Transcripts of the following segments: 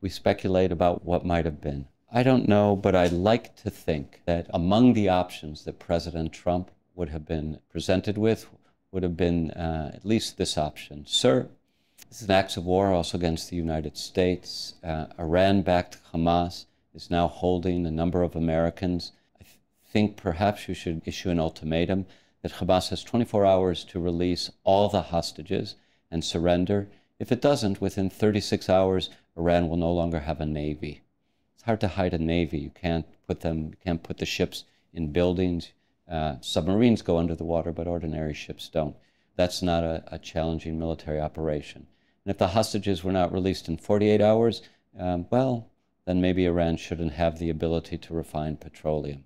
We speculate about what might have been. I don't know, but I like to think that among the options that President Trump would have been presented with would have been at least this option. Sir, this is an act of war also against the United States. Iran-backed Hamas is now holding a number of Americans. I think perhaps you should issue an ultimatum that Hamas has 24 hours to release all the hostages and surrender. If it doesn't, within 36 hours, Iran will no longer have a navy. It's hard to hide a navy. You can't put the ships in buildings. Submarines go under the water, but ordinary ships don't. That's not a challenging military operation. And if the hostages were not released in 48 hours, well, then maybe Iran shouldn't have the ability to refine petroleum.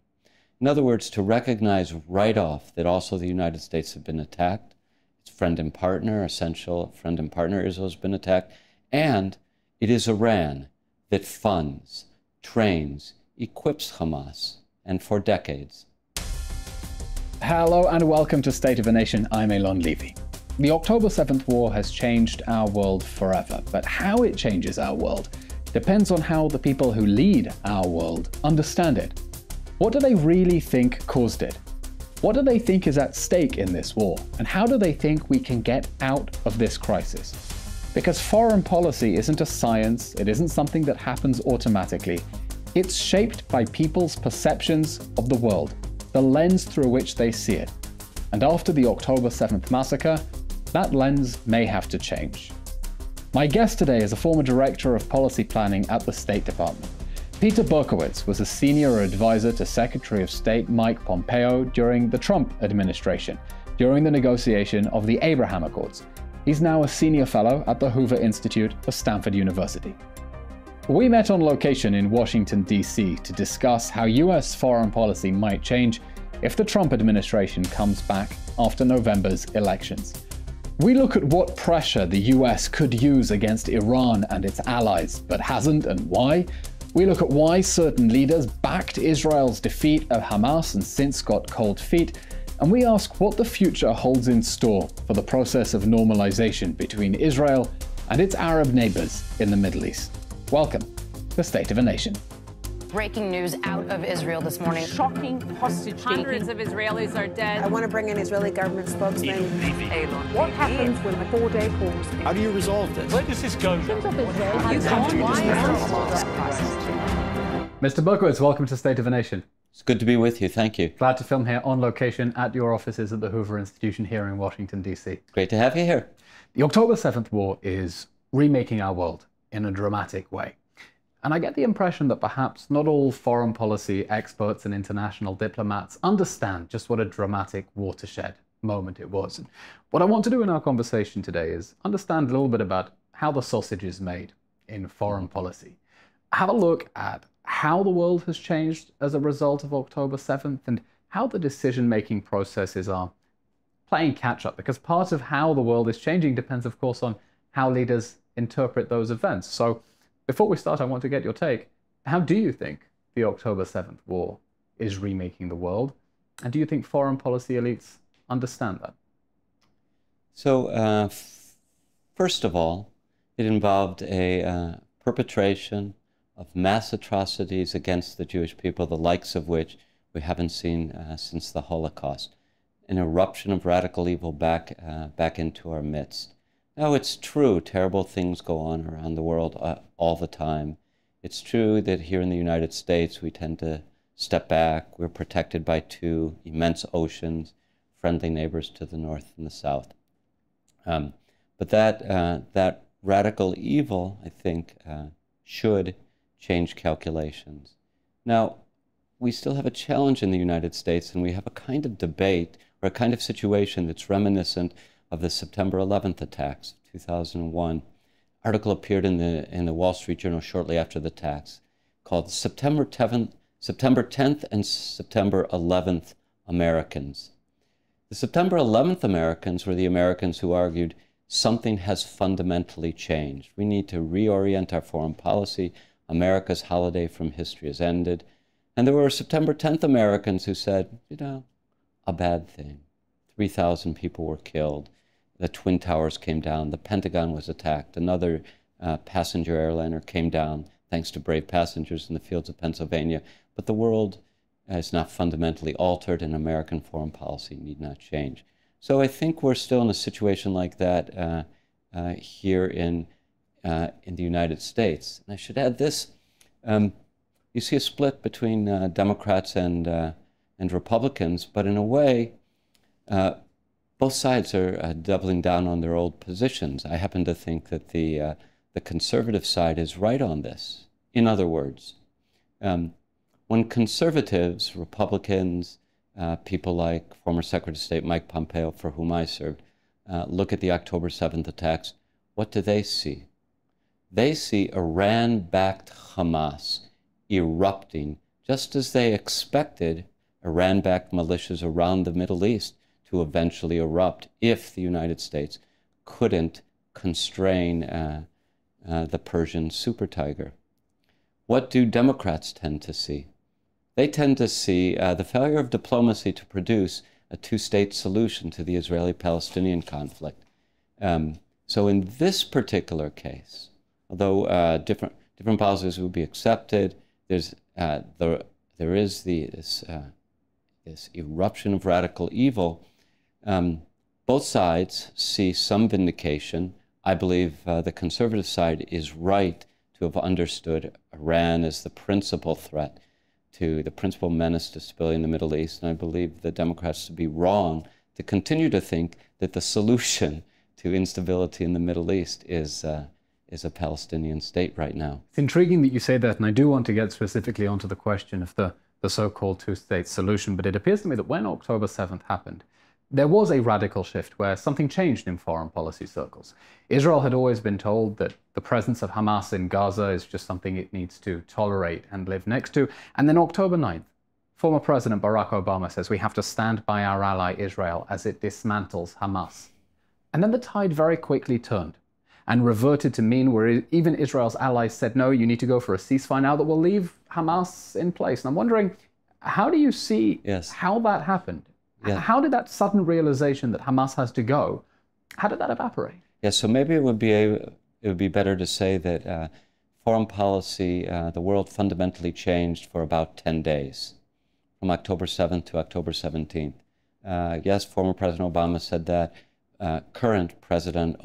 In other words, to recognize right off that also the United States have been attacked, its friend and partner, essential friend and partner Israel has been attacked, and it is Iran that funds, trains, equips Hamas, and for decades. Hello and welcome to State of the Nation. I'm Eylon Levy. The October 7th war has changed our world forever, but how it changes our world depends on how the people who lead our world understand it. What do they really think caused it? What do they think is at stake in this war? And how do they think we can get out of this crisis? Because foreign policy isn't a science, it isn't something that happens automatically. It's shaped by people's perceptions of the world, the lens through which they see it. And after the October 7th massacre, that lens may have to change. My guest today is a former director of policy planning at the State Department. Peter Berkowitz was a senior advisor to Secretary of State Mike Pompeo during the Trump administration, during the negotiation of the Abraham Accords. He's now a senior fellow at the Hoover Institute of Stanford University. We met on location in Washington, D.C. to discuss how US foreign policy might change if the Trump administration comes back after November's elections. We look at what pressure the US could use against Iran and its allies, but hasn't, and why. We look at why certain leaders backed Israel's defeat of Hamas and since got cold feet, and we ask what the future holds in store for the process of normalization between Israel and its Arab neighbors in the Middle East. Welcome to State of a Nation. Breaking news out of Israel this morning. Shocking hostage taking. Hundreds of Israelis are dead. I want to bring in Israeli government spokesman. Eylon What happens when the 4-day pause? How do you resolve this? Where does this go? Mr. Berkowitz, welcome to State of a Nation. It's good to be with you. Thank you. Glad to film here on location at your offices at the Hoover Institution here in Washington, D.C. Great to have you here. The October 7th war is remaking our world in a dramatic way. And I get the impression that perhaps not all foreign policy experts and international diplomats understand just what a dramatic watershed moment it was. And what I want to do in our conversation today is understand a little bit about how the sausage is made in foreign policy. Have a look at how the world has changed as a result of October 7th and how the decision-making processes are playing catch-up, because part of how the world is changing depends, of course, on how leaders interpret those events. So before we start, I want to get your take. How do you think the October 7th war is remaking the world? And do you think foreign policy elites understand that? So first of all, it involved a perpetration of mass atrocities against the Jewish people, the likes of which we haven't seen since the Holocaust. An eruption of radical evil back into our midst. Now, it's true, terrible things go on around the world all the time. It's true that here in the United States, we tend to step back. We're protected by two immense oceans, friendly neighbors to the north and the south. But that radical evil, I think, should change calculations. Now, we still have a challenge in the United States, and we have a kind of debate or a kind of situation that's reminiscent of the September 11th attacks of 2001. Article appeared in the Wall Street Journal shortly after the attacks called September 10th and September 11th Americans. The September 11th Americans were the Americans who argued something has fundamentally changed. We need to reorient our foreign policy. America's holiday from history has ended. And there were September 10th Americans who said, you know, a bad thing. 3,000 people were killed. The Twin Towers came down. The Pentagon was attacked. Another passenger airliner came down thanks to brave passengers in the fields of Pennsylvania. But the world is not fundamentally altered, and American foreign policy need not change. So I think we're still in a situation like that here in the United States. And I should add this. You see a split between Democrats and Republicans, but in a way, both sides are doubling down on their old positions. I happen to think that the conservative side is right on this. In other words, when conservatives, Republicans, people like former Secretary of State Mike Pompeo, for whom I served, look at the October 7th attacks, what do they see? They see Iran-backed Hamas erupting, just as they expected Iran-backed militias around the Middle East to eventually erupt if the United States couldn't constrain the Persian super tiger. What do Democrats tend to see? They tend to see the failure of diplomacy to produce a two-state solution to the Israeli-Palestinian conflict. So in this particular case, although different policies would be accepted, there is this eruption of radical evil. Both sides see some vindication. I believe the conservative side is right to have understood Iran as the principal threat, to the principal menace to stability in the Middle East. And I believe the Democrats to be wrong to continue to think that the solution to instability in the Middle East is a Palestinian state right now. It's intriguing that you say that, and I do want to get specifically onto the question of the so-called two-state solution, but it appears to me that when October 7th happened, there was a radical shift where something changed in foreign policy circles. Israel had always been told that the presence of Hamas in Gaza is just something it needs to tolerate and live next to. And then October 9th, former President Barack Obama says we have to stand by our ally Israel as it dismantles Hamas. And then the tide very quickly turned and reverted to mean where even Israel's allies said, no, you need to go for a ceasefire now that will leave Hamas in place. And I'm wondering, how do you see how that happened? Yeah. How did that sudden realization that Hamas has to go, how did that evaporate? Yeah, so maybe it would be better to say that foreign policy, the world fundamentally changed for about 10 days, from October 7th to October 17th. Yes, former President Obama said that. Current President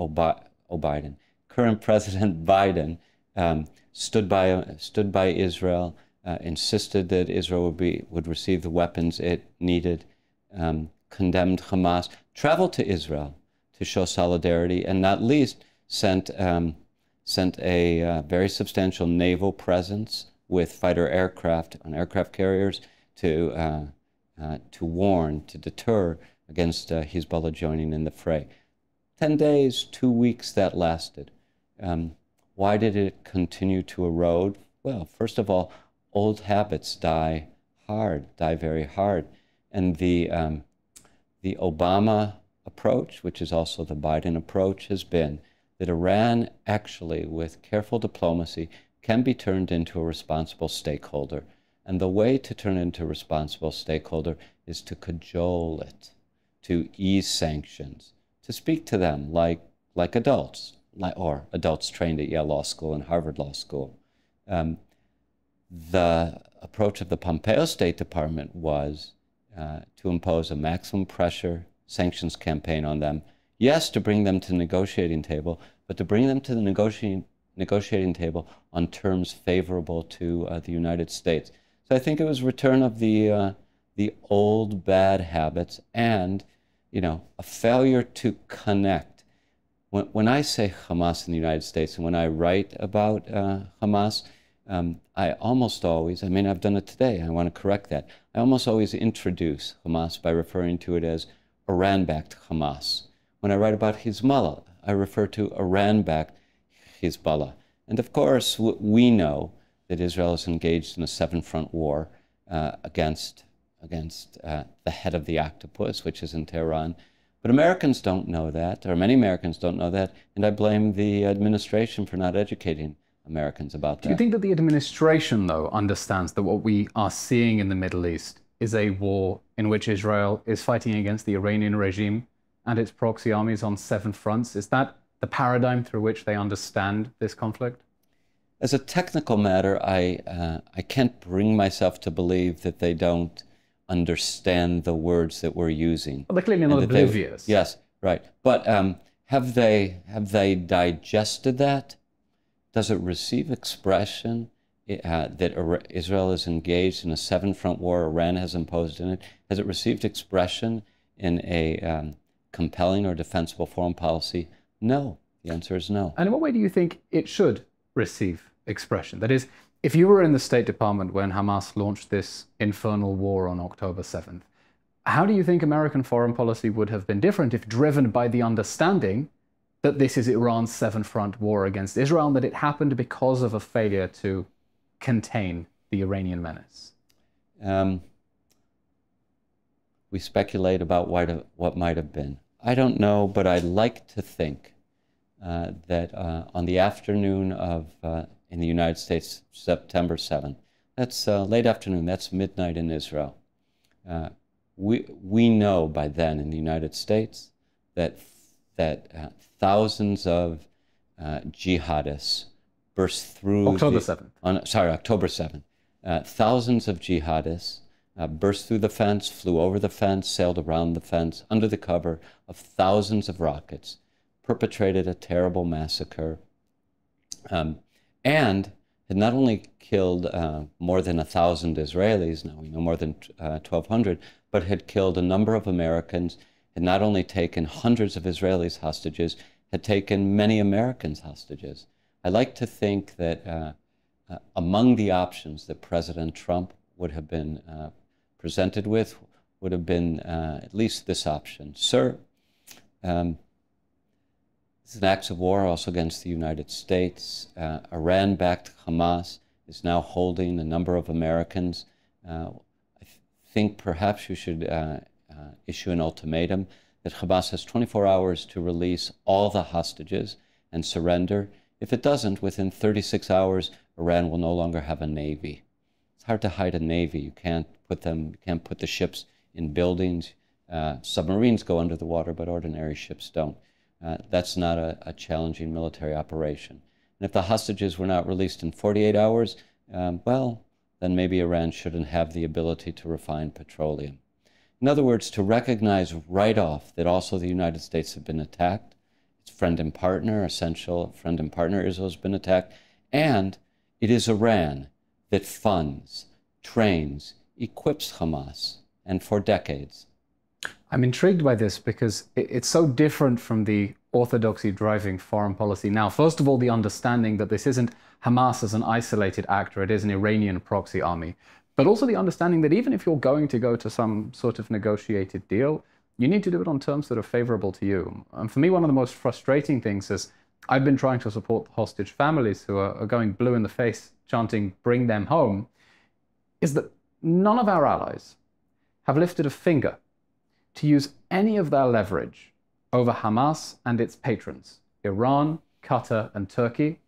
Biden stood by Israel, insisted that Israel would receive the weapons it needed, condemned Hamas, traveled to Israel to show solidarity, and not least sent a very substantial naval presence with fighter aircraft on aircraft carriers to warn, to deter against Hezbollah joining in the fray. 10 days, 2 weeks that lasted. Why did it continue to erode? Well, first of all, old habits die very hard. And the Obama approach, which is also the Biden approach, has been that Iran actually, with careful diplomacy, can be turned into a responsible stakeholder. And the way to turn it into a responsible stakeholder is to cajole it, to ease sanctions, to speak to them like adults, or adults trained at Yale Law School and Harvard Law School. The approach of the Pompeo State Department was to impose a maximum pressure sanctions campaign on them. Yes, to bring them to the negotiating table, but to bring them to the negotiating table on terms favorable to the United States. So I think it was return of the old bad habits and, a failure to connect. When I say Hamas in the United States and when I write about Hamas, I almost always, I've done it today, I want to correct that. I almost always introduce Hamas by referring to it as Iran-backed Hamas. When I write about Hezbollah, I refer to Iran-backed Hezbollah. And of course, we know that Israel is engaged in a seven-front war against the head of the octopus, which is in Tehran. But Americans don't know that, or many Americans don't know that, and I blame the administration for not educating Americans about that. Do you think that the administration, though, understands that what we are seeing in the Middle East is a war in which Israel is fighting against the Iranian regime and its proxy armies on seven fronts? Is that the paradigm through which they understand this conflict? As a technical matter, I can't bring myself to believe that they don't understand the words that we're using. Well, they're clearly not oblivious. Yes, right. But have they digested that? Does it receive expression that Israel is engaged in a seven-front war Iran has imposed in it? Has it received expression in a compelling or defensible foreign policy? No. The answer is no. And in what way do you think it should receive expression? That is, if you were in the State Department when Hamas launched this infernal war on October 7th, how do you think American foreign policy would have been different if driven by the understanding that this is Iran's seven-front war against Israel and that it happened because of a failure to contain the Iranian menace? We speculate about what might have been. I don't know, but I'd like to think that on the afternoon of, in the United States, September 7th, that's late afternoon, that's midnight in Israel. We know by then in the United States that thousands of jihadists burst through... October 7th. Thousands of jihadists burst through the fence, flew over the fence, sailed around the fence, under the cover of thousands of rockets, perpetrated a terrible massacre, and had not only killed more than 1,000 Israelis, now we know more than 1,200, but had killed a number of Americans, had not only taken hundreds of Israelis hostages, had taken many Americans hostages. I like to think that among the options that President Trump would have been presented with would have been at least this option. Sir, this is an act of war also against the United States. Iran-backed Hamas is now holding a number of Americans. I think perhaps you should issue an ultimatum that Hamas has 24 hours to release all the hostages and surrender. If it doesn't, within 36 hours, Iran will no longer have a navy. It's hard to hide a navy. You can't put the ships in buildings. Submarines go under the water, but ordinary ships don't. That's not a challenging military operation. And if the hostages were not released in 48 hours, well, then maybe Iran shouldn't have the ability to refine petroleum. In other words, to recognize right off that also the United States have been attacked, its friend and partner, essential friend and partner, Israel has been attacked, and it is Iran that funds, trains, equips Hamas, and for decades. I'm intrigued by this because it's so different from the orthodoxy driving foreign policy now. First of all, the understanding that this isn't Hamas as an isolated actor, it is an Iranian proxy army. But also the understanding that even if you're going to go to some sort of negotiated deal, you need to do it on terms that are favorable to you. And for me, one of the most frustrating things is I've been trying to support the hostage families who are going blue in the face, chanting, "Bring them home," is that none of our allies have lifted a finger to use any of their leverage over Hamas and its patrons, Iran, Qatar, and Turkey,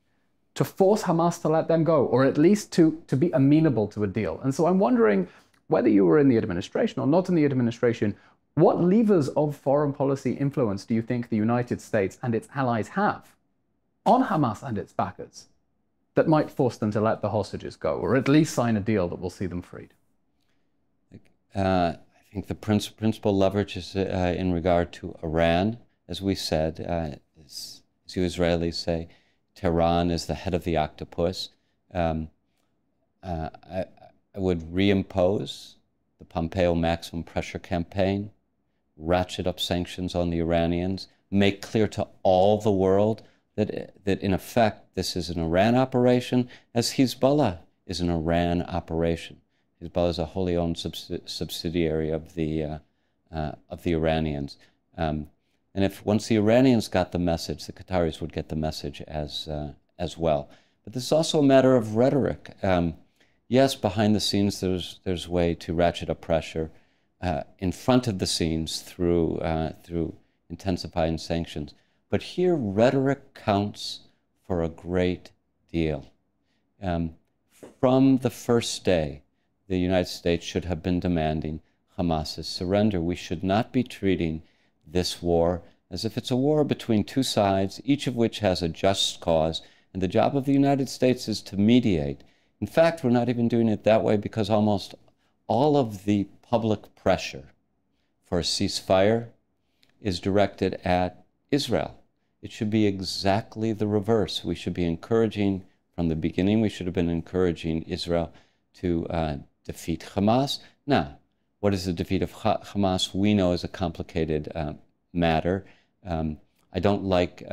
to force Hamas to let them go, or at least to be amenable to a deal. And so I'm wondering, whether you were in the administration or not in the administration, what levers of foreign policy influence do you think the United States and its allies have on Hamas and its backers that might force them to let the hostages go, or at least sign a deal that will see them freed? I think the principal leverage is in regard to Iran. As we said, as you Israelis say, Tehran is the head of the octopus. I would reimpose the Pompeo maximum pressure campaign, ratchet up sanctions on the Iranians, make clear to all the world that in effect this is an Iran operation, as Hezbollah is an Iran operation. Hezbollah is a wholly owned subsidiary of the Iranians. And if once the Iranians got the message, the Qataris would get the message as well. But this is also a matter of rhetoric. Yes, behind the scenes there's a way to ratchet up pressure. In front of the scenes through intensifying sanctions. But here rhetoric counts for a great deal. From the first day, the United States should have been demanding Hamas's surrender. We should not be treating this war as if it's a war between two sides, each of which has a just cause, and the job of the United States is to mediate. In fact, we're not even doing it that way because almost all of the public pressure for a ceasefire is directed at Israel. It should be exactly the reverse. We should be encouraging, from the beginning, we should have been encouraging Israel to defeat Hamas. Now, what is the defeat of Hamas? We know is a complicated matter. I don't like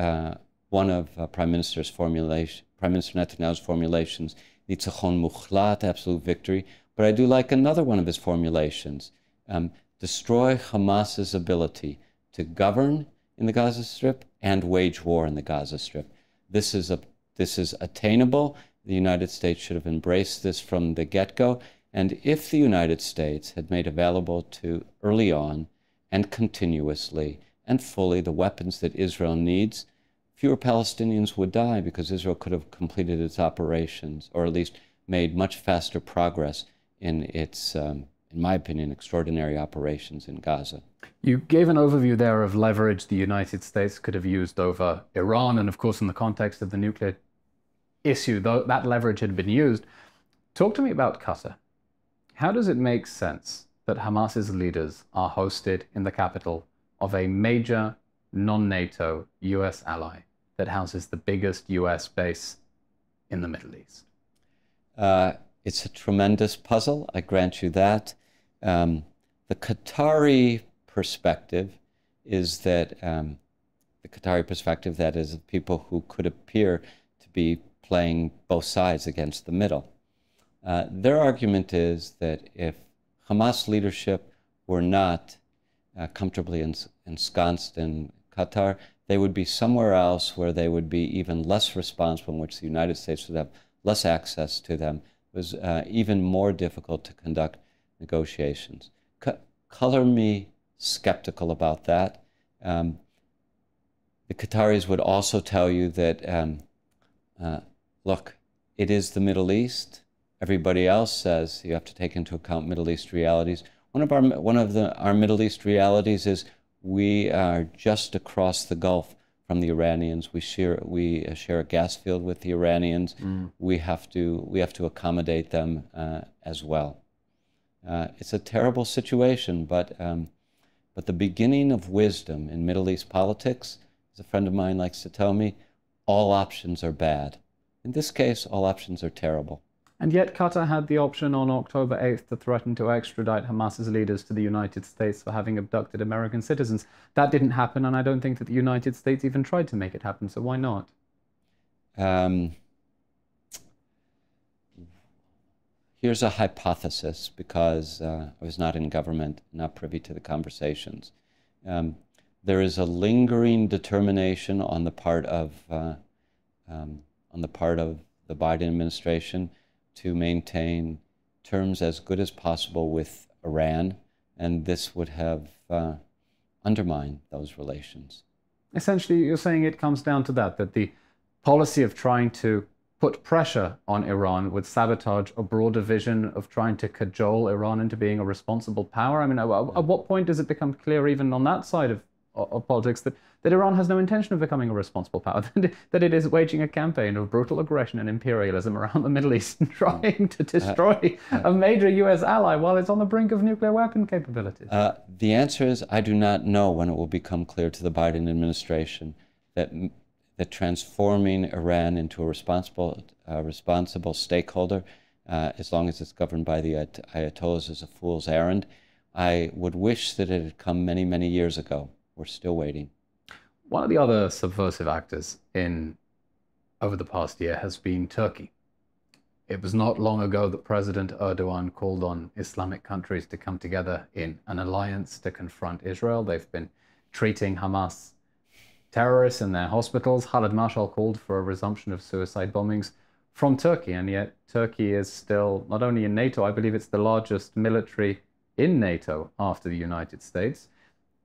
one of Prime Minister Netanyahu's formulations, nitzachon muchlat, absolute victory, but I do like another one of his formulations, destroy Hamas's ability to govern in the Gaza Strip and wage war in the Gaza Strip. This is attainable. The United States should have embraced this from the get-go. And if the United States had made available to early on and continuously and fully the weapons that Israel needs, fewer Palestinians would die because Israel could have completed its operations, or at least made much faster progress in its, in my opinion, extraordinary operations in Gaza. You gave an overview there of leverage the United States could have used over Iran, and of course in the context of the nuclear issue, though that leverage had been used. Talk to me about Qatar. How does it make sense that Hamas's leaders are hosted in the capital of a major non-NATO US ally that houses the biggest US base in the Middle East? It's a tremendous puzzle, I grant you that. The Qatari perspective is that, that is of people who could appear to be playing both sides against the middle. Their argument is that if Hamas leadership were not comfortably ensconced in Qatar, they would be somewhere else where they would be even less responsible, in which the United States would have less access to them. It was even more difficult to conduct negotiations. Color me skeptical about that. The Qataris would also tell you that, look, it is the Middle East. Everybody else says you have to take into account Middle East realities. One of our Middle East realities is we are just across the Gulf from the Iranians. We share a gas field with the Iranians. We have to accommodate them as well. It's a terrible situation, but the beginning of wisdom in Middle East politics, as a friend of mine likes to tell me, all options are bad. In this case, all options are terrible. And yet Qatar had the option on October 8th to threaten to extradite Hamas's leaders to the United States for having abducted American citizens. That didn't happen, and I don't think that the United States even tried to make it happen, so why not? Here's a hypothesis, because I was not in government, not privy to the conversations. There is a lingering determination on the part of the Biden administration to maintain terms as good as possible with Iran, and this would have undermined those relations. Essentially, you're saying it comes down to that the policy of trying to put pressure on Iran would sabotage a broader vision of trying to cajole Iran into being a responsible power? I mean, at what point does it become clear, even on that side of politics, that Iran has no intention of becoming a responsible power, that it is waging a campaign of brutal aggression and imperialism around the Middle East and trying to destroy a major US ally while it's on the brink of nuclear weapon capabilities? The answer is I do not know when it will become clear to the Biden administration that transforming Iran into a responsible stakeholder, as long as it's governed by the Ayatollahs, is a fool's errand. I would wish that it had come many, many years ago. We're still waiting. One of the other subversive actors over the past year has been Turkey. It was not long ago that President Erdogan called on Islamic countries to come together in an alliance to confront Israel. They've been treating Hamas terrorists in their hospitals. Khalid Mashal called for a resumption of suicide bombings from Turkey, and yet Turkey is still not only in NATO, I believe it's the largest military in NATO after the United States.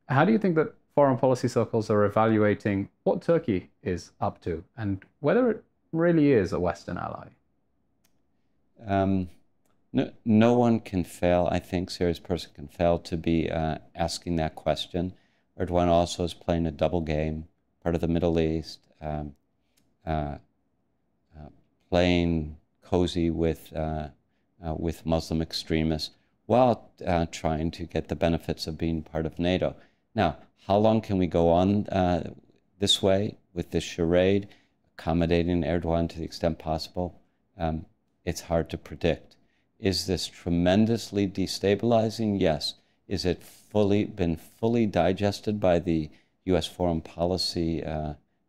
How do you think that foreign policy circles are evaluating what Turkey is up to and whether it really is a Western ally? No one can fail, I think, serious person can fail to be asking that question. Erdogan also is playing a double game, part of the Middle East, playing cozy with Muslim extremists while trying to get the benefits of being part of NATO. Now, how long can we go on this way with this charade, accommodating Erdogan to the extent possible? It's hard to predict. Is this tremendously destabilizing? Yes. Is it been fully digested by the U.S. foreign policy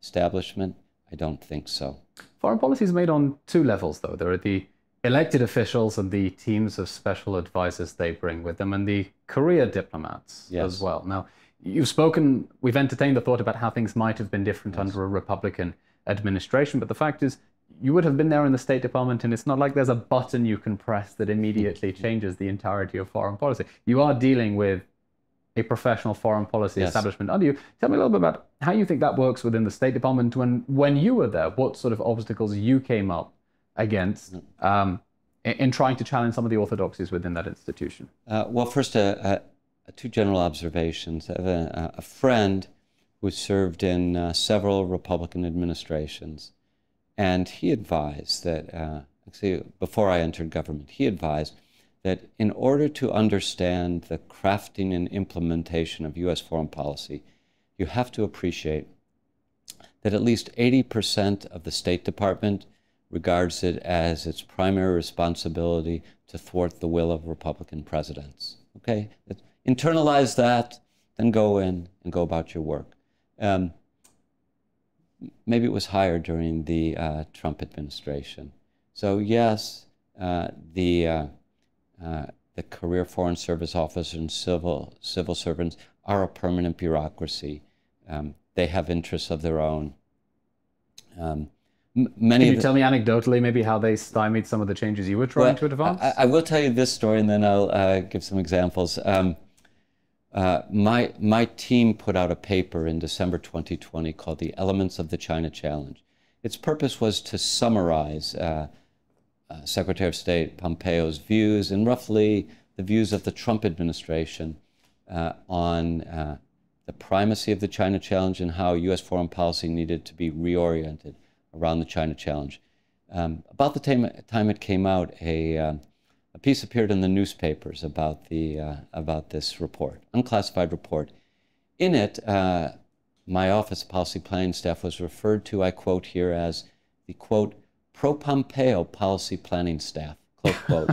establishment? I don't think so. Foreign policy is made on two levels, though. There are the elected officials and the teams of special advisors they bring with them, and the career diplomats as well. Now, we've entertained the thought about how things might have been different under a Republican administration, but the fact is, you would have been there in the State Department, and it's not like there's a button you can press that immediately changes the entirety of foreign policy. You are dealing with a professional foreign policy establishment under you. Tell me a little bit about how you think that works within the State Department. When you were there, what sort of obstacles you came up against in trying to challenge some of the orthodoxies within that institution? Well, first, two general observations. I have a friend who served in several Republican administrations, and he advised that, actually, before I entered government, he advised that in order to understand the crafting and implementation of U.S. foreign policy, you have to appreciate that at least 80% of the State Department regards it as its primary responsibility to thwart the will of Republican presidents. Okay? Internalize that, then go in and go about your work. Maybe it was higher during the Trump administration. So yes, the career Foreign Service officers and civil servants are a permanent bureaucracy. They have interests of their own. Can you tell me anecdotally maybe how they stymied some of the changes you were trying to advance? I will tell you this story, and then I'll give some examples. My team put out a paper in December 2020 called The Elements of the China Challenge. Its purpose was to summarize Secretary of State Pompeo's views and roughly the views of the Trump administration on the primacy of the China Challenge and how U.S. foreign policy needed to be reoriented around the China Challenge. About the time it came out, a piece appeared in the newspapers about this report, unclassified report. In it, my Office of Policy Planning staff was referred to, I quote here, as the, quote, pro-Pompeo policy planning staff, close quote.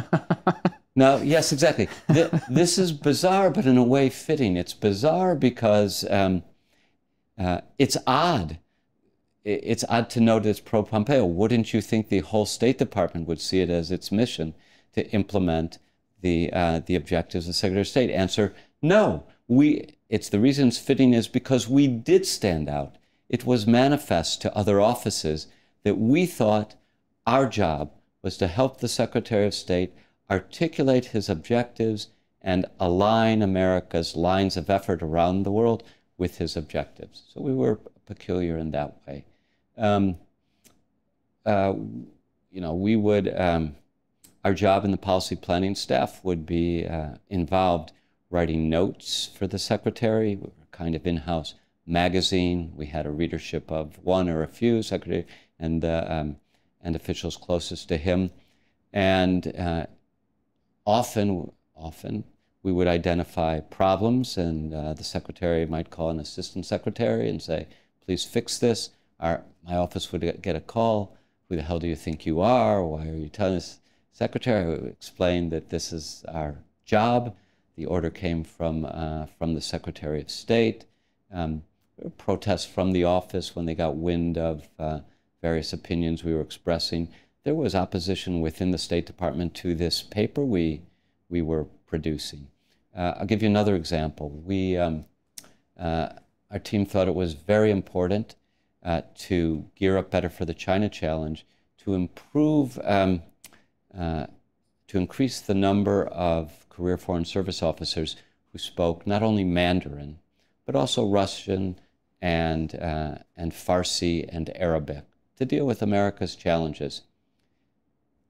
Now, yes, exactly. This is bizarre, but in a way fitting. It's bizarre because it's odd. It's odd to note it's pro-Pompeo. Wouldn't you think the whole State Department would see it as its mission to implement the objectives of the Secretary of State? Answer, no. It's the reason it's fitting is because we did stand out. It was manifest to other offices that we thought our job was to help the Secretary of State articulate his objectives and align America's lines of effort around the world with his objectives. So we were peculiar in that way. We would, our job in the policy planning staff would be involved writing notes for the Secretary. We were kind of in-house magazine. We had a readership of one or a few Secretary and officials closest to him. And often we would identify problems, and the Secretary might call an Assistant Secretary and say, please fix this. My office would get a call. Who the hell do you think you are? Why are you telling us? Secretary would explain that this is our job. The order came from the Secretary of State. Protests from the office when they got wind of various opinions we were expressing. There was opposition within the State Department to this paper we were producing. I'll give you another example. Our team thought it was very important to gear up better for the China Challenge, to improve, to increase the number of career Foreign Service officers who spoke not only Mandarin, but also Russian and Farsi and Arabic to deal with America's challenges.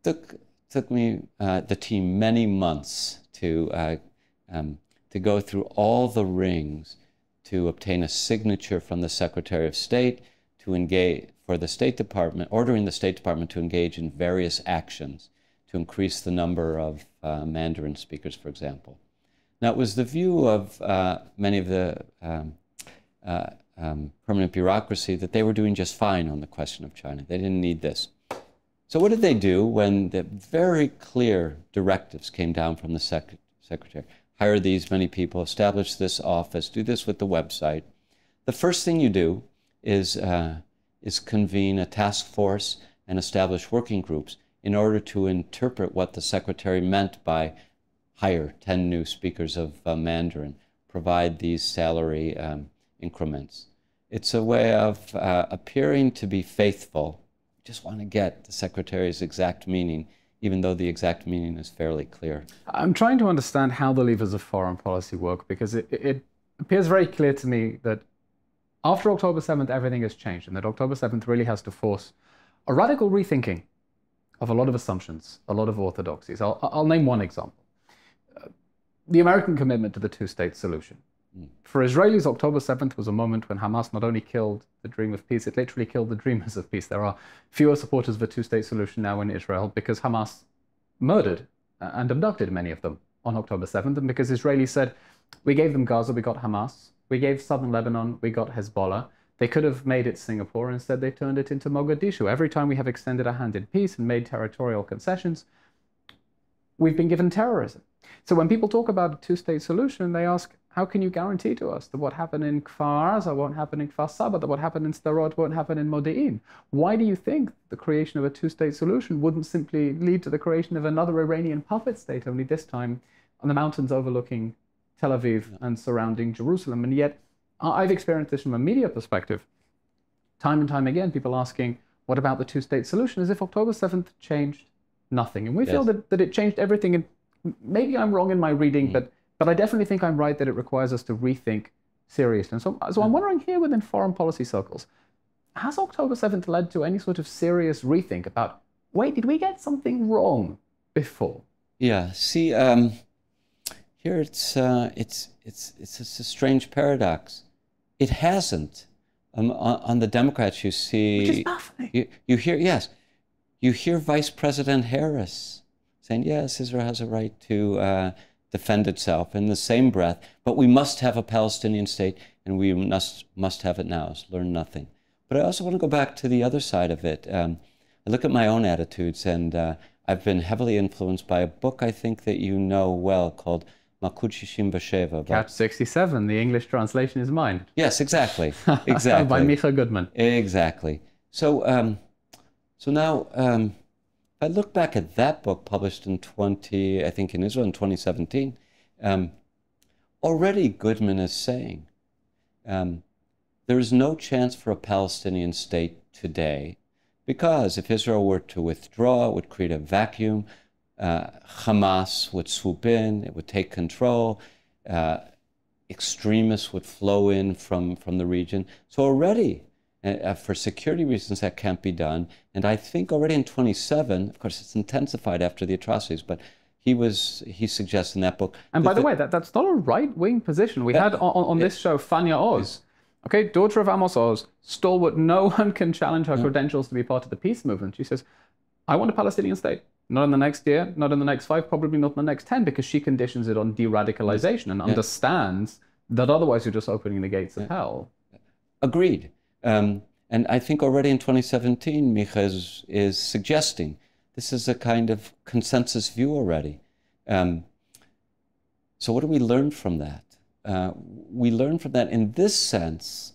Took me, the team, many months to go through all the rings to obtain a signature from the Secretary of State to engage for the State Department, ordering the State Department to engage in various actions to increase the number of Mandarin speakers, for example. Now, it was the view of many of the permanent bureaucracy that they were doing just fine on the question of China. They didn't need this. So what did they do when the very clear directives came down from the Secretary? Hire these many people, establish this office, do this with the website. The first thing you do is convene a task force and establish working groups in order to interpret what the Secretary meant by hire 10 new speakers of Mandarin, provide these salary increments. It's a way of appearing to be faithful. You just want to get the Secretary's exact meaning, even though the exact meaning is fairly clear. I'm trying to understand how the levers of foreign policy work, because it appears very clear to me that after October 7th, everything has changed, and that October 7th really has to force a radical rethinking of a lot of assumptions, a lot of orthodoxies. I'll name one example. The American commitment to the two-state solution. For Israelis, October 7th was a moment when Hamas not only killed the dream of peace, it literally killed the dreamers of peace. There are fewer supporters of a two-state solution now in Israel because Hamas murdered and abducted many of them on October 7th, and because Israelis said, we gave them Gaza, we got Hamas. We gave southern Lebanon, we got Hezbollah. They could have made it Singapore, instead they turned it into Mogadishu. Every time we have extended a hand in peace and made territorial concessions, we've been given terrorism. So when people talk about a two-state solution, they ask, how can you guarantee to us that what happened in Kfar Aza won't happen in Kfar Saba, that what happened in Sderot won't happen in Modi'in? Why do you think the creation of a two-state solution wouldn't simply lead to the creation of another Iranian puppet state, only this time on the mountains overlooking Tel Aviv and surrounding Jerusalem? And yet, I've experienced this from a media perspective. Time and time again, people asking, what about the two-state solution? As if October 7th changed nothing. And we feel that it changed everything. And maybe I'm wrong in my reading, but I definitely think I'm right that it requires us to rethink seriously. And so I'm wondering here within foreign policy circles, has October 7th led to any sort of serious rethink about, wait, did we get something wrong before? Yeah, see, here it's a strange paradox. It hasn't. On the Democrats, you see... Which is baffling. You hear, yes, you hear Vice President Harris saying, yes, Israel has a right to defend itself in the same breath, but we must have a Palestinian state, and we must have it now. Learn nothing. But I also want to go back to the other side of it. I look at my own attitudes, and I've been heavily influenced by a book I think that you know well called Malkut 67. Catch 67, the English translation is mine. Yes, exactly. Exactly. By Micha Goodman. Exactly. So, so now, if I look back at that book published in in Israel in 2017, already Goodman is saying there is no chance for a Palestinian state today, because if Israel were to withdraw, it would create a vacuum. Hamas would swoop in, it would take control, extremists would flow in from the region. So already, for security reasons, that can't be done. And I think already in 27, of course it's intensified after the atrocities, but he suggests in that book... And by the way, that's not a right-wing position. We had on this show Fania Oz, okay, daughter of Amos Oz, stalwart, no one can challenge her credentials to be part of the peace movement. She says, I want a Palestinian state. Not in the next year, not in the next 5, probably not in the next 10, because she conditions it on de-radicalization and understands that otherwise you're just opening the gates of hell. Agreed. And I think already in 2017, Micha is suggesting this is a kind of consensus view already. So what do we learn from that? We learn from that in this sense,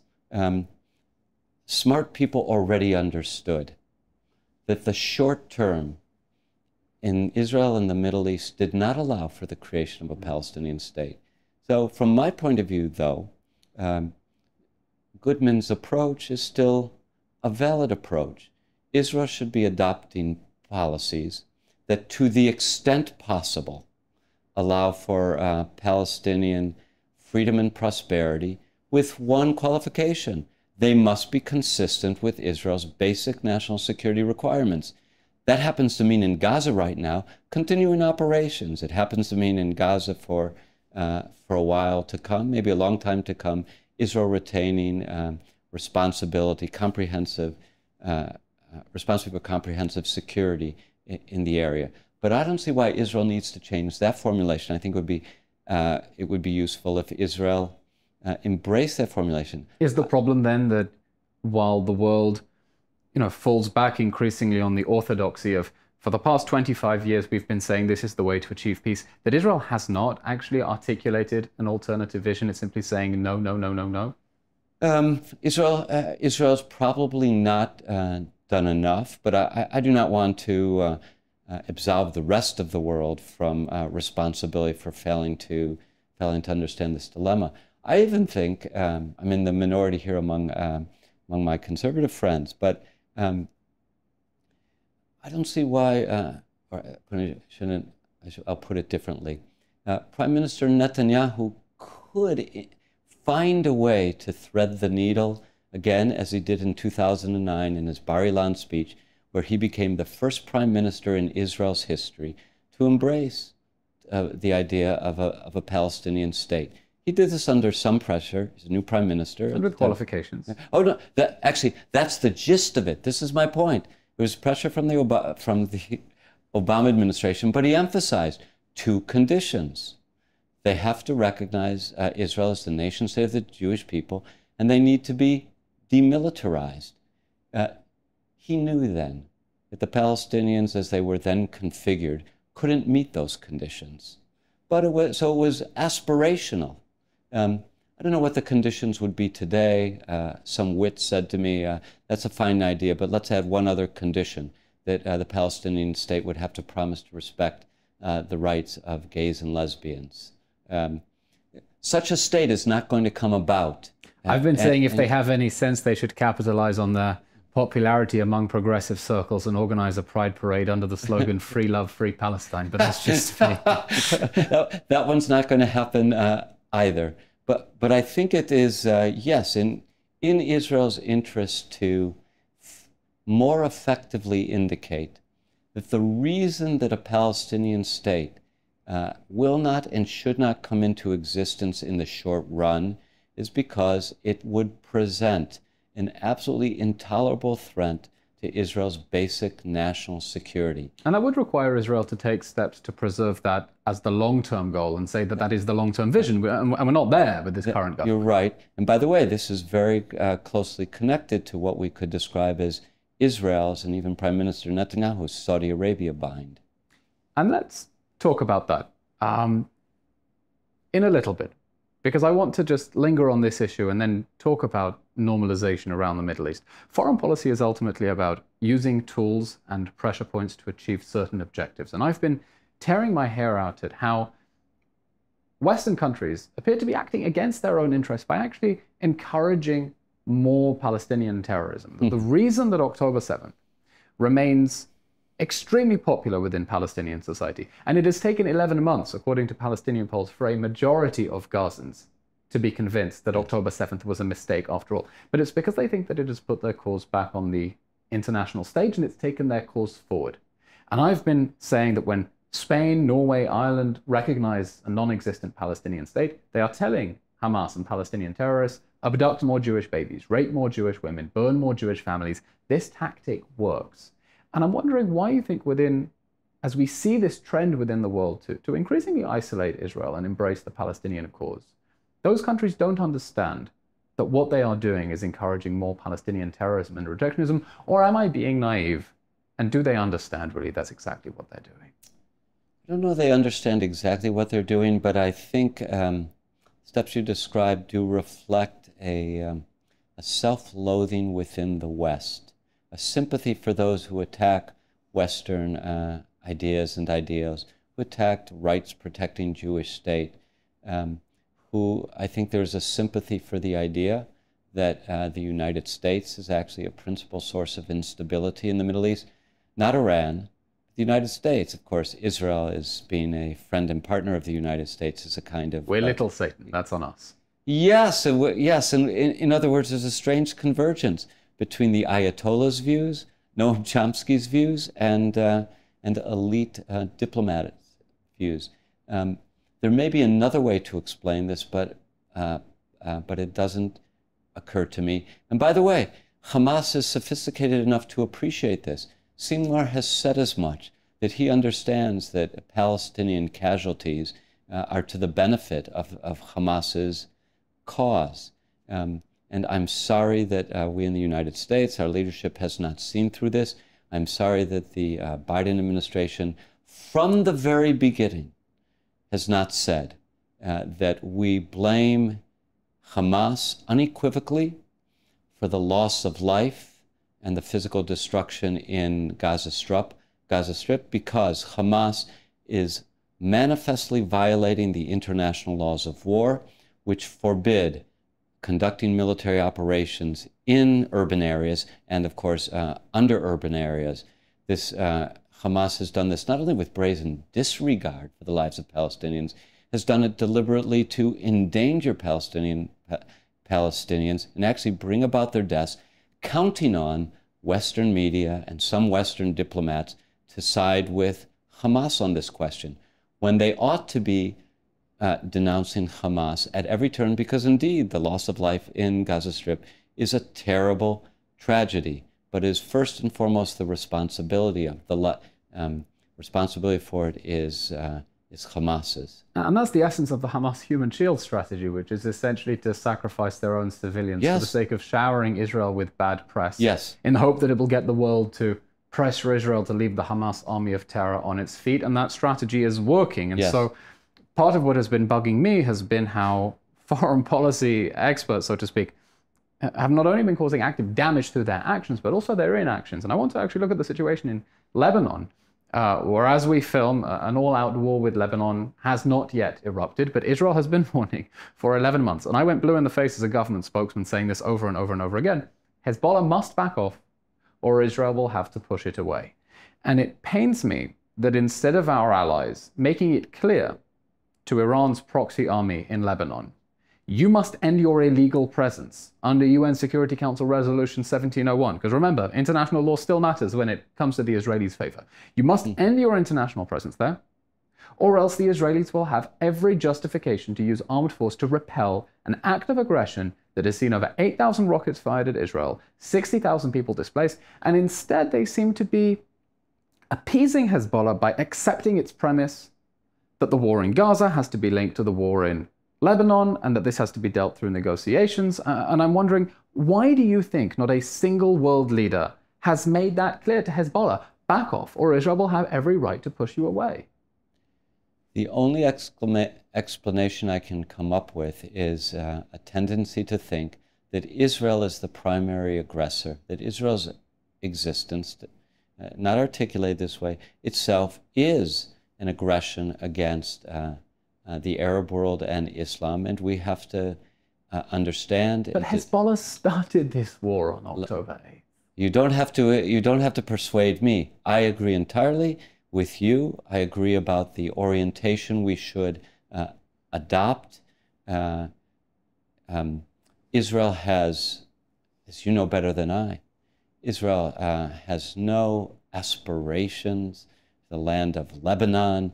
smart people already understood that the short term in Israel and the Middle East did not allow for the creation of a Palestinian state. So from my point of view, though, Goodman's approach is still a valid approach. Israel should be adopting policies that, to the extent possible, allow for Palestinian freedom and prosperity, with one qualification. They must be consistent with Israel's basic national security requirements. That happens to mean in Gaza right now, continuing operations. It happens to mean in Gaza for a while to come, maybe a long time to come, Israel retaining responsibility for comprehensive security in the area. But I don't see why Israel needs to change that formulation. I think it would be useful if Israel embraced that formulation. Is the problem then that while the world, falls back increasingly on the orthodoxy of, for the past 25 years we've been saying this is the way to achieve peace, that Israel has not actually articulated an alternative vision? It's simply saying no, no, no, no, no? Israel's probably not done enough, but I do not want to absolve the rest of the world from responsibility for failing to understand this dilemma. I even think I'm in the minority here among my conservative friends, but I don't see why. I'll put it differently. Prime Minister Netanyahu could find a way to thread the needle again, as he did in 2009 in his Bar Ilan speech, where he became the first prime minister in Israel's history to embrace the idea of a Palestinian state. He did this under some pressure. He's a new prime minister. And with qualifications. Oh, no, actually, that's the gist of it. This is my point. There was pressure from the Obama administration, but he emphasized two conditions. They have to recognize Israel as the nation state of the Jewish people, and they need to be demilitarized. He knew then that the Palestinians, as they were then configured, couldn't meet those conditions. But it was aspirational. I don't know what the conditions would be today. Some wit said to me, that's a fine idea, but let's add one other condition, that the Palestinian state would have to promise to respect the rights of gays and lesbians. Such a state is not going to come about. I've been saying if they have any sense, they should capitalize on their popularity among progressive circles and organize a pride parade under the slogan "Free Love, Free Palestine." But that's just me. That one's not going to happen either. But I think it is, yes, in Israel's interest to more effectively indicate that the reason that a Palestinian state will not and should not come into existence in the short run is because it would present an absolutely intolerable threat to Israel's basic national security. And that would require Israel to take steps to preserve that as the long-term goal and say that that is the long-term vision. And we're not there with this current government. You're right. And by the way, this is very closely connected to what we could describe as Israel's and even Prime Minister Netanyahu's Saudi Arabia bind. And let's talk about that in a little bit, because I want to just linger on this issue and then talk about normalization around the Middle East. Foreign policy is ultimately about using tools and pressure points to achieve certain objectives. And I've been tearing my hair out at how Western countries appear to be acting against their own interests by actually encouraging more Palestinian terrorism. The reason that October 7th remains extremely popular within Palestinian society, and it has taken 11 months, according to Palestinian polls, for a majority of Gazans to be convinced that October 7th was a mistake after all. But it's because they think that it has put their cause back on the international stage and it's taken their cause forward. And I've been saying that when Spain, Norway, Ireland recognize a non-existent Palestinian state, they are telling Hamas and Palestinian terrorists, abduct more Jewish babies, rape more Jewish women, burn more Jewish families. This tactic works. And I'm wondering why you think as we see this trend within the world to increasingly isolate Israel and embrace the Palestinian cause, those countries don't understand that what they are doing is encouraging more Palestinian terrorism and rejectionism, or am I being naive? And do they understand really that's exactly what they're doing? I don't know if they understand exactly what they're doing, but I think steps you described do reflect a self-loathing within the West, a sympathy for those who attack Western ideas and ideals, who attacked rights-protecting Jewish state, who I think there's a sympathy for the idea that the United States is actually a principal source of instability in the Middle East. Not Iran, the United States. Of course, Israel is being a friend and partner of the United States is a kind of... We're little Satan, that's on us. Yes, yes, and in other words, there's a strange convergence between the Ayatollah's views, Noam Chomsky's views, and elite diplomats' views. There may be another way to explain this, but but it doesn't occur to me. And by the way, Hamas is sophisticated enough to appreciate this. Sinwar has said as much, that he understands that Palestinian casualties are to the benefit of Hamas's cause. And I'm sorry that we in the United States, our leadership has not seen through this. I'm sorry that the Biden administration, from the very beginning, has not said that we blame Hamas unequivocally for the loss of life and the physical destruction in Gaza Strip, because Hamas is manifestly violating the international laws of war, which forbid conducting military operations in urban areas and, of course, under urban areas. Hamas has done this not only with brazen disregard for the lives of Palestinians, has done it deliberately to endanger Palestinians and actually bring about their deaths, counting on Western media and some Western diplomats to side with Hamas on this question, when they ought to be denouncing Hamas at every turn, because indeed the loss of life in Gaza Strip is a terrible tragedy, but is first and foremost the responsibility of the responsibility for it is Hamas's. And that's the essence of the Hamas human shield strategy, which is essentially to sacrifice their own civilians for the sake of showering Israel with bad press, in the hope that it will get the world to pressure Israel to leave the Hamas army of terror on its feet. And that strategy is working. And so part of what has been bugging me has been how foreign policy experts, so to speak, have not only been causing active damage through their actions, but also their inactions. And I want to actually look at the situation in Lebanon, where as we film, an all-out war with Lebanon has not yet erupted, but Israel has been warning for 11 months. And I went blue in the face as a government spokesman saying this over and over and over again. Hezbollah must back off, or Israel will have to push it away. And it pains me that instead of our allies making it clear to Iran's proxy army in Lebanon, you must end your illegal presence under UN Security Council Resolution 1701. Because remember, international law still matters when it comes to the Israelis' favor. You must end your international presence there, or else the Israelis will have every justification to use armed force to repel an act of aggression that has seen over 8,000 rockets fired at Israel, 60,000 people displaced, and instead they seem to be appeasing Hezbollah by accepting its premise that the war in Gaza has to be linked to the war in Lebanon, and that this has to be dealt through negotiations. And I'm wondering, why do you think not a single world leader has made that clear to Hezbollah? Back off, or Israel will have every right to push you away. The only explanation I can come up with is a tendency to think that Israel is the primary aggressor, that Israel's existence, not articulated this way, itself is an aggression against the Arab world and Islam, and we have to understand. But Hezbollah started this war on October 8th. You don't have to persuade me. I agree entirely with you. I agree about the orientation we should adopt. Israel has, as you know better than I, Israel has no aspirations. The land of Lebanon.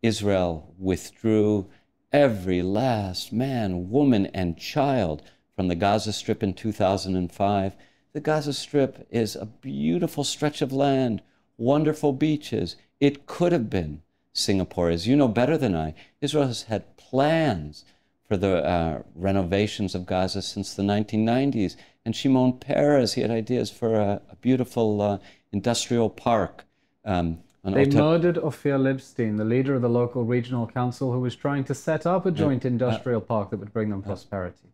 Israel withdrew every last man, woman, and child from the Gaza Strip in 2005. The Gaza Strip is a beautiful stretch of land, wonderful beaches. It could have been Singapore. As you know better than I, Israel has had plans for the renovations of Gaza since the 1990s. And Shimon Peres, he had ideas for a beautiful industrial park. They murdered Ophir Libstein, the leader of the local regional council, who was trying to set up a joint industrial park that would bring them prosperity.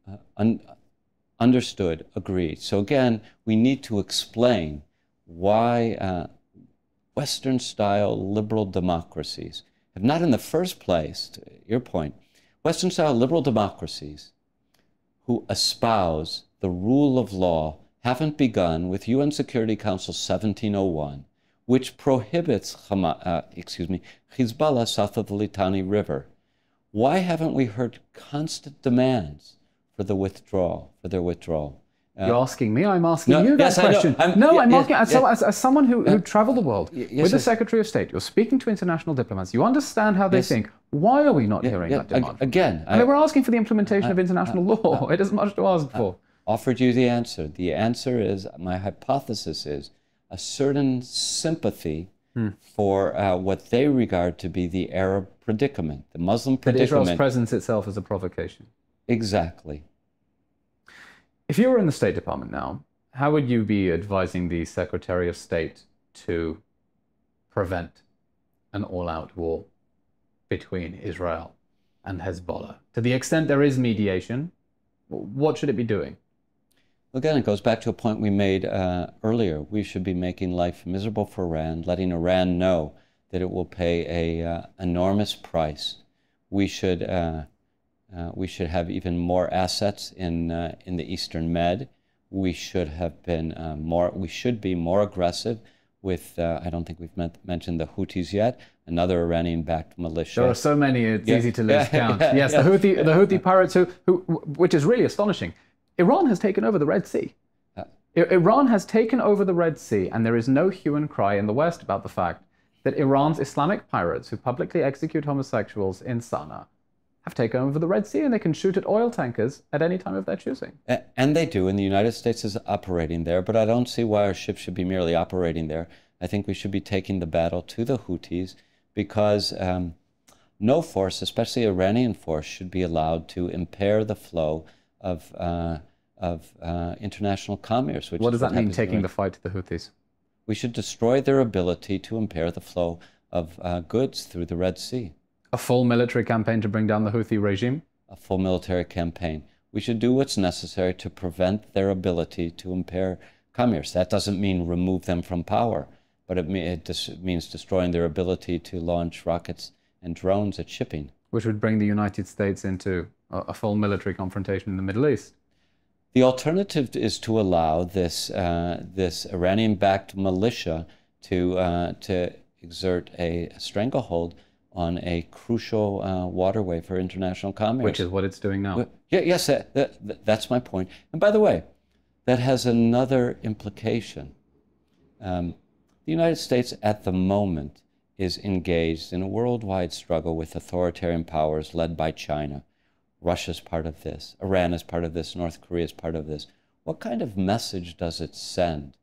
Understood, agreed. So again, we need to explain why Western-style liberal democracies have not in the first place, to your point, Western-style liberal democracies who espouse the rule of law haven't begun with UN Security Council 1701, which prohibits Hezbollah south of the Litani River. Why haven't we heard constant demands for their withdrawal? You're asking me? I'm asking No, you that yes, I know. question. I'm asking, as someone who traveled the world with the Secretary of State, you're speaking to international diplomats, you understand how they think. Why are we not hearing that demand? Again, and they were asking for the implementation of international law. It isn't much to ask for. Offered you the answer. The answer is, my hypothesis is, a certain sympathy for what they regard to be the Arab predicament, the Muslim predicament. That Israel's presence itself is a provocation. Exactly. If you were in the State Department now, how would you be advising the Secretary of State to prevent an all-out war between Israel and Hezbollah? To the extent there is mediation, what should it be doing? Again, it goes back to a point we made earlier. We should be making life miserable for Iran, letting Iran know that it will pay an enormous price. We should have even more assets in the Eastern Med. We should have been We should be more aggressive with. I don't think we've mentioned the Houthis yet. Another Iranian-backed militia. There are so many; it's easy to lose count. Yes, the Houthi pirates, which is really astonishing. Iran has taken over the Red Sea. Iran has taken over the Red Sea, and there is no hue and cry in the West about the fact that Iran's Islamic pirates, who publicly execute homosexuals in Sana'a, have taken over the Red Sea, and they can shoot at oil tankers at any time of their choosing. And they do, and the United States is operating there, but I don't see why our ships should be merely operating there. I think we should be taking the battle to the Houthis, because no force, especially Iranian force, should be allowed to impair the flow of international commerce. What does that mean, taking the fight to the Houthis? We should destroy their ability to impair the flow of goods through the Red Sea. A full military campaign to bring down the Houthi regime? A full military campaign. We should do what's necessary to prevent their ability to impair commerce. That doesn't mean remove them from power, but it means destroying their ability to launch rockets and drones at shipping. Which would bring the United States into a full military confrontation in the Middle East. The alternative is to allow this Iranian-backed militia to exert a stranglehold on a crucial waterway for international commerce. Which is what it's doing now. Yes, that's my point. And by the way, that has another implication. The United States at the moment is engaged in a worldwide struggle with authoritarian powers led by China. Russia's part of this. Iran is part of this. North Korea is part of this. What kind of message does it send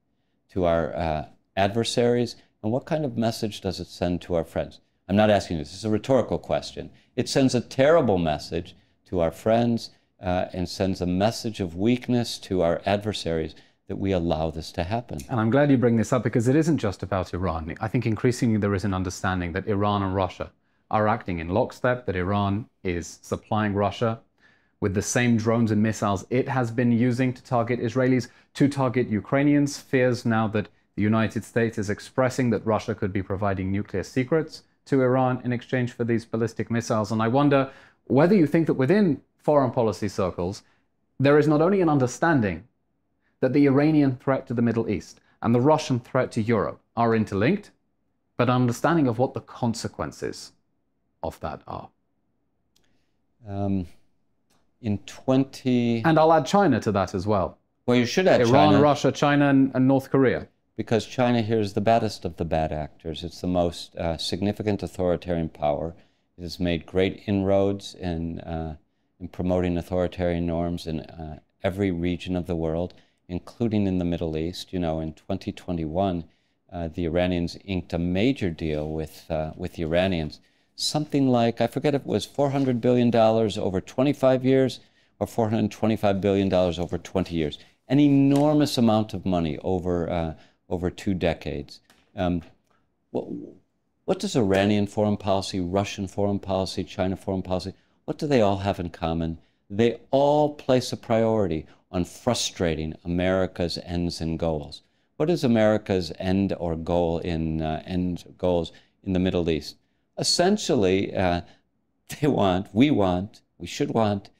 to our adversaries, and what kind of message does it send to our friends? I'm not asking you this. This is a rhetorical question. It sends a terrible message to our friends and sends a message of weakness to our adversaries that we allow this to happen. And I'm glad you bring this up, because it isn't just about Iran. I think increasingly there is an understanding that Iran and Russia are acting in lockstep, that Iran is supplying Russia with the same drones and missiles it has been using to target Israelis, to target Ukrainians. Fears now that the United States is expressing that Russia could be providing nuclear secrets to Iran in exchange for these ballistic missiles. And I wonder whether you think that within foreign policy circles, there is not only an understanding that the Iranian threat to the Middle East and the Russian threat to Europe are interlinked, but an understanding of what the consequences of that are. And I'll add China to that as well. Well, you should add Iran, China. Russia, China, and North Korea. Because China here is the baddest of the bad actors. It's the most significant authoritarian power. It has made great inroads in promoting authoritarian norms in every region of the world, including in the Middle East. You know, in 2021, the Iranians inked a major deal with the Iranians. Something like, I forget if it was $400 billion over 25 years or $425 billion over 20 years. An enormous amount of money over 2 decades. What does Iranian foreign policy, Russian foreign policy, China foreign policy, what do they all have in common? They all place a priority on frustrating America's ends and goals. What is America's end or goal in goals in the Middle East? Essentially, we should want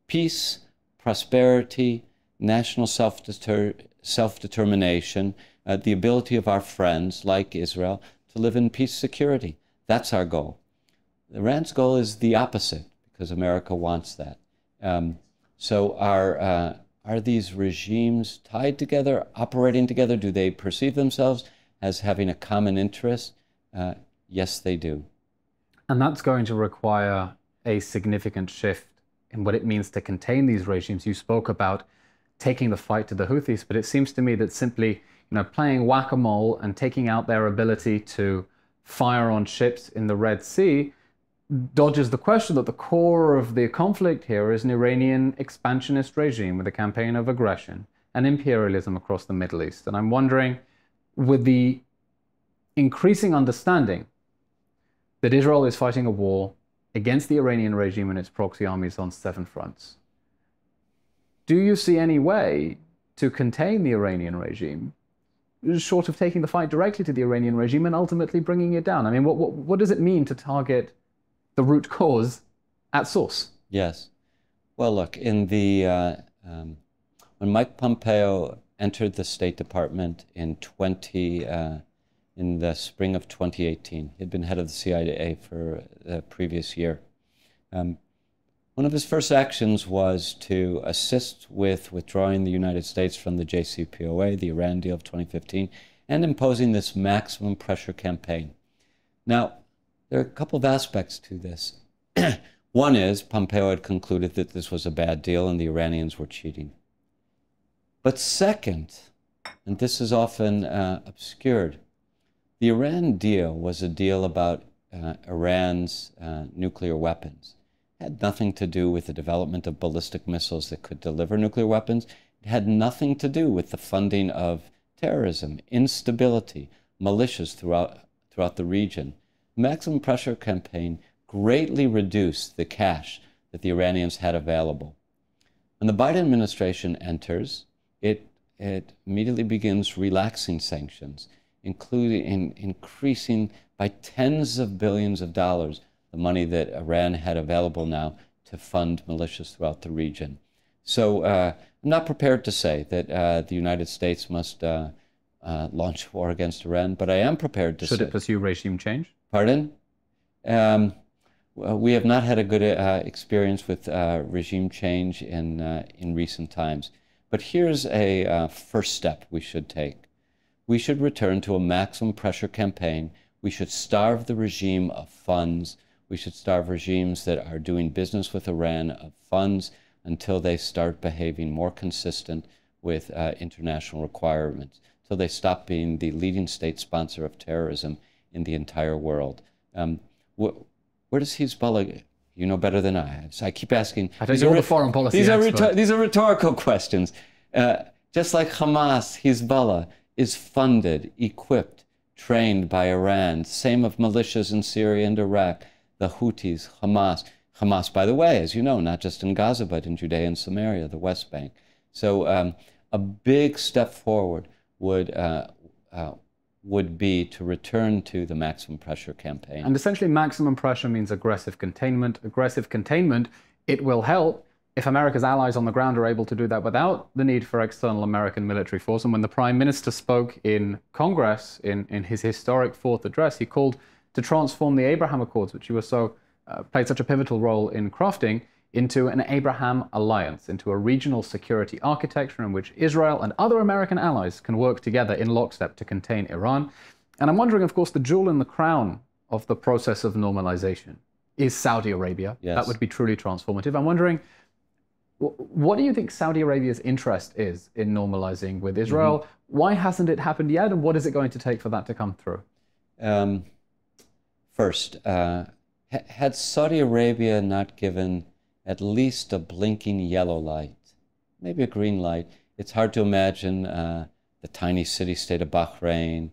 peace, prosperity, national self-determination, the ability of our friends, like Israel, to live in peace, security. That's our goal. Iran's goal is the opposite, because America wants that. So our are these regimes tied together, operating together? Do they perceive themselves as having a common interest? Yes, they do. And that's going to require a significant shift in what it means to contain these regimes. You spoke about taking the fight to the Houthis, but it seems to me that simply, playing whack-a-mole and taking out their ability to fire on ships in the Red Sea dodges the question that the core of the conflict here is an Iranian expansionist regime with a campaign of aggression and imperialism across the Middle East. And I'm wondering, with the increasing understanding that Israel is fighting a war against the Iranian regime and its proxy armies on 7 fronts, do you see any way to contain the Iranian regime, short of taking the fight directly to the Iranian regime and ultimately bringing it down? I mean, what does it mean to target the root cause at source? Yes. Well, look, in the when Mike Pompeo entered the State Department in the spring of 2018, he'd been head of the CIA for the previous year. One of his first actions was to assist with withdrawing the United States from the JCPOA, the Iran deal of 2015, and imposing this maximum pressure campaign. Now, there are a couple of aspects to this. One is Pompeo had concluded that this was a bad deal and the Iranians were cheating. But second, and this is often obscured, the Iran deal was a deal about Iran's nuclear weapons. It had nothing to do with the development of ballistic missiles that could deliver nuclear weapons. It had nothing to do with the funding of terrorism, instability, militias throughout the region. The maximum pressure campaign greatly reduced the cash that the Iranians had available. When the Biden administration enters, it immediately begins relaxing sanctions, including increasing by tens of billions of dollars the money that Iran had available now to fund militias throughout the region. So I'm not prepared to say that the United States must launch war against Iran, but I am prepared to say... Should it pursue regime change? Pardon? We have not had a good experience with regime change in recent times. But here's a first step we should take. We should return to a maximum pressure campaign. We should starve the regime of funds. We should starve regimes that are doing business with Iran of funds until they start behaving more consistent with international requirements, until they stop being the leading state sponsor of terrorism in the entire world. Where does Hezbollah? You know better than I. So I keep asking. I think you're the foreign policy expert. These are rhetorical questions. Just like Hamas, Hezbollah is funded, equipped, trained by Iran. Same of militias in Syria and Iraq. The Houthis, Hamas. Hamas, by the way, as you know, not just in Gaza, but in Judea and Samaria, the West Bank. So a big step forward would be to return to the maximum pressure campaign. And essentially maximum pressure means aggressive containment. Aggressive containment, it will help if America's allies on the ground are able to do that without the need for external American military force. And when the Prime Minister spoke in Congress in his historic 4th address, he called to transform the Abraham Accords, which played such a pivotal role in crafting, into an Abraham alliance, into a regional security architecture in which Israel and other American allies can work together in lockstep to contain Iran. And I'm wondering, of course, the jewel in the crown of the process of normalization is Saudi Arabia. Yes. That would be truly transformative. I'm wondering, what do you think Saudi Arabia's interest is in normalizing with Israel? Mm-hmm. Why hasn't it happened yet? And what is it going to take for that to come through? First, had Saudi Arabia not given at least a blinking yellow light, maybe a green light, it's hard to imagine the tiny city-state of Bahrain,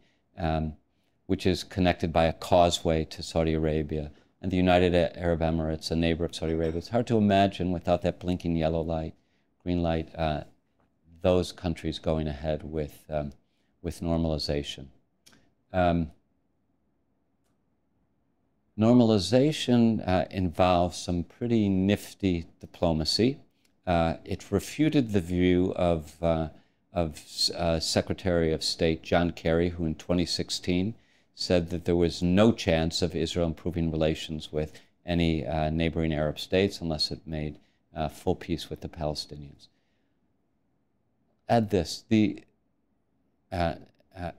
which is connected by a causeway to Saudi Arabia, and the United Arab Emirates, a neighbor of Saudi Arabia. It's hard to imagine without that blinking yellow light, green light, those countries going ahead with normalization. Normalization involves some pretty nifty diplomacy. It refuted the view of Secretary of State John Kerry, who in 2016 said that there was no chance of Israel improving relations with any neighboring Arab states unless it made full peace with the Palestinians. add this.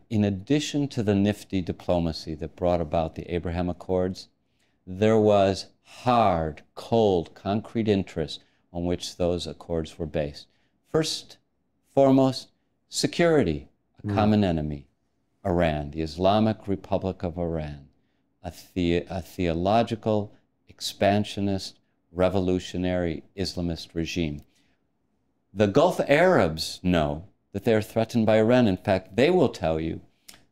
In addition to the nifty diplomacy that brought about the Abraham Accords, there was hard, cold, concrete interest on which those accords were based. First, foremost, security, a common enemy, Iran, the Islamic Republic of Iran, a theological, expansionist, revolutionary Islamist regime. The Gulf Arabs know that they're threatened by Iran. In fact, they will tell you,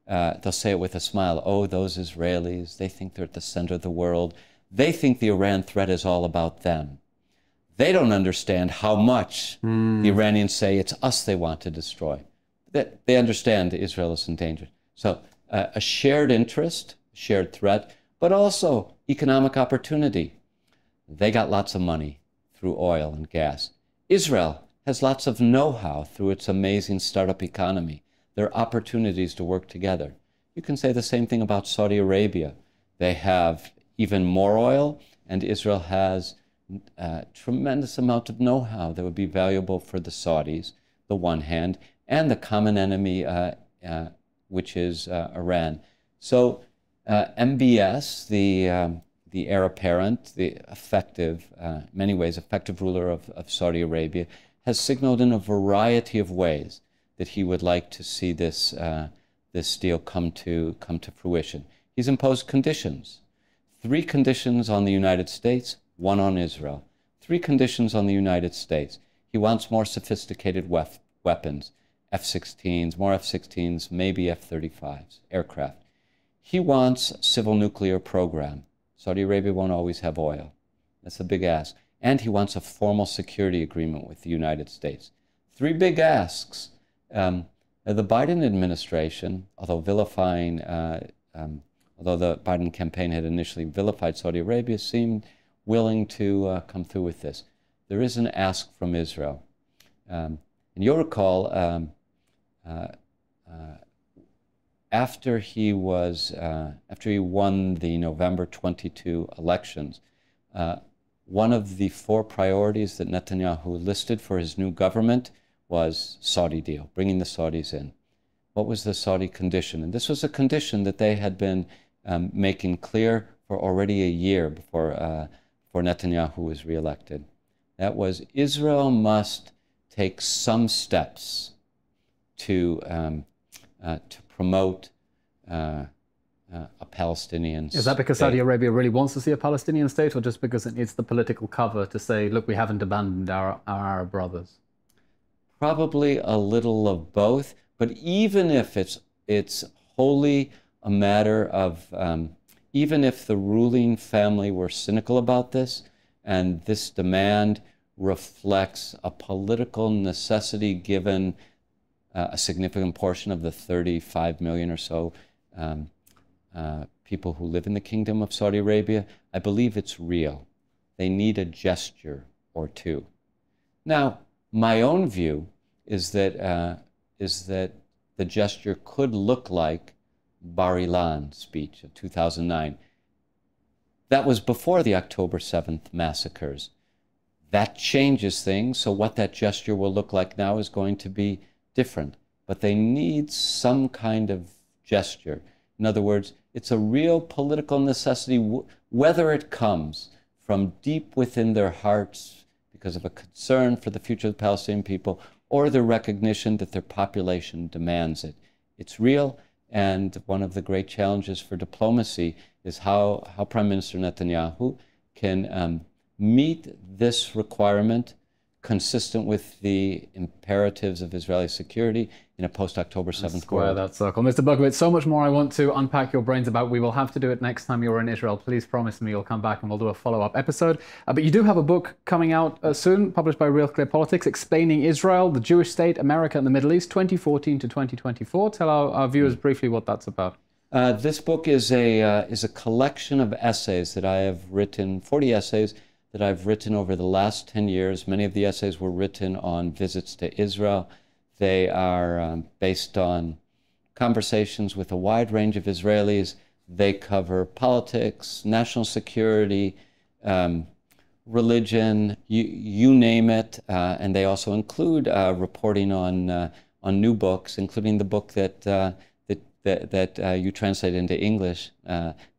they'll say it with a smile, oh, those Israelis, they think they're at the center of the world. They think the Iran threat is all about them. They don't understand how much the Iranians say it's us they want to destroy. They understand Israel is endangered. So a shared interest, shared threat, but also economic opportunity. They got lots of money through oil and gas. Israel has lots of know-how through its amazing startup economy. There are opportunities to work together. You can say the same thing about Saudi Arabia. They have even more oil, and Israel has a tremendous amount of know-how that would be valuable for the Saudis, the one hand, and the common enemy, which is Iran. So MBS, the heir apparent, the effective, many ways effective ruler of Saudi Arabia, has signaled in a variety of ways that he would like to see this deal come to fruition. He's imposed conditions. 3 conditions on the United States, 1 on Israel. 3 conditions on the United States. He wants more sophisticated weapons, F-16s, more F-16s, maybe F-35s, aircraft. He wants a civil nuclear program. Saudi Arabia won't always have oil. That's a big ask. And he wants a formal security agreement with the United States. 3 big asks. The Biden administration, although the Biden campaign had initially vilified Saudi Arabia, seemed willing to come through with this. There is an ask from Israel. And you'll recall, after he won the November 22 elections, one of the 4 priorities that Netanyahu listed for his new government was Saudi deal, bringing the Saudis in. What was the Saudi condition? And this was a condition that they had been making clear for already a year before Netanyahu was reelected. That was Israel must take some steps to promote a Palestinian state. Is that because Saudi Arabia really wants to see a Palestinian state, or just because it needs the political cover to say, look, we haven't abandoned our Arab brothers? Probably a little of both, but even if it's wholly a matter of, even if the ruling family were cynical about this, and this demand reflects a political necessity given a significant portion of the 35 million or so people who live in the Kingdom of Saudi Arabia, I believe it's real. They need a gesture or two. Now, my own view is that the gesture could look like Bar Ilan speech of 2009. That was before the October 7th massacres. That changes things, so what that gesture will look like now is going to be different. But they need some kind of gesture. In other words, it's a real political necessity, whether it comes from deep within their hearts because of a concern for the future of the Palestinian people, or the recognition that their population demands it. It's real, and one of the great challenges for diplomacy is how Prime Minister Netanyahu can meet this requirement consistent with the imperatives of Israeli security in a post-October 7th Square world. that circle. Mr. Berkowitz, so much more I want to unpack your brains about. We will have to do it next time you're in Israel. Please promise me you'll come back and we'll do a follow-up episode. But you do have a book coming out soon, published by Real Clear Politics, explaining Israel, the Jewish state, America, and the Middle East, 2014 to 2024. Tell our viewers briefly what that's about. This book is a collection of essays that I have written, 40 essays that I've written over the last 10 years. Many of the essays were written on visits to Israel. They are based on conversations with a wide range of Israelis. They cover politics, national security, religion, you name it, and they also include reporting on new books, including the book that you translated into English,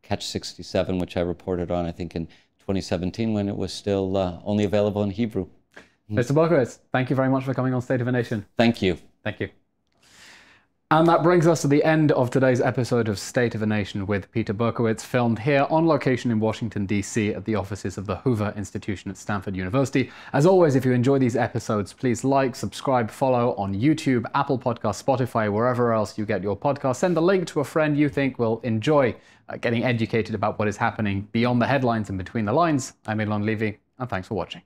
Catch 67, which I reported on, I think, in 2017 when it was still only available in Hebrew. Mr. Berkowitz, thank you very much for coming on State of a Nation. Thank you. Thank you. And that brings us to the end of today's episode of State of a Nation with Peter Berkowitz, filmed here on location in Washington, D.C. at the offices of the Hoover Institution at Stanford University. As always, if you enjoy these episodes, please like, subscribe, follow on YouTube, Apple Podcasts, Spotify, wherever else you get your podcast. Send a link to a friend you think will enjoy getting educated about what is happening beyond the headlines and between the lines. I'm Eylon Levy, and thanks for watching.